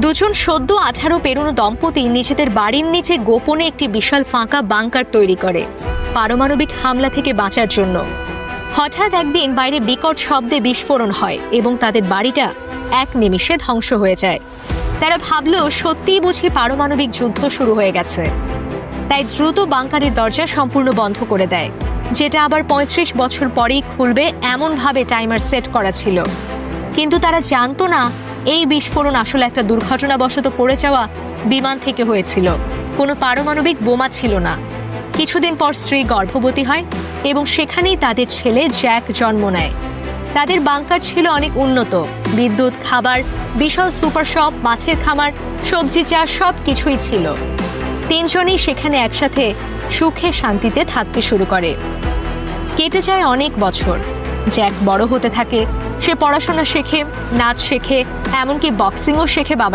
দুজন সদ্য 18 পেরোনো দম্পতি নিজেদের বাড়ির নিচে গোপনে একটি বিশাল ফাঁকা বাংকার তৈরি করে পারমাণবিক হামলা থেকে বাঁচার জন্য। হঠাৎ একদিন বাইরে বিকট শব্দে বিস্ফোরণ হয় এবং তাদের বাড়িটা এক নিমিষে ধ্বংস হয়ে যায়। তারা ভাবল সত্যিই বুঝি পারমাণবিক যুদ্ধ শুরু হয়ে গেছে। তাই দ্রুত বাংকারের দরজা সম্পূর্ণ বন্ধ করে দেয়, যেটা আবার 35 বছর পরেই খুলবে এমনভাবে টাইমার সেট করা ছিল। কিন্তু তারা জানতো না এই বিস্ফোরণ আসলে একটা দুর্ঘটনাবশত পড়ে যাওয়া বিমান থেকে হয়েছিল, কোনো পারমাণবিক বোমা ছিল না। কিছুদিন পর স্ত্রী গর্ভবতী হয় এবং সেখানেই তাদের ছেলে জ্যাক জন্ম নেয়। তাদের বাংকার ছিল অনেক উন্নত, বিদ্যুৎ, খাবার, বিশাল সুপার শপ, মাছের খামার, সবজি চাষ সব কিছুই ছিল। তিনজনেই সেখানে একসাথে সুখে শান্তিতে থাকতে শুরু করে। কেটে যায় অনেক বছর। জ্যাক বড় হতে থাকে, সে পড়াশোনা শেখে, নাচ শেখে, এমনকি বক্সিংও শেখে বাবার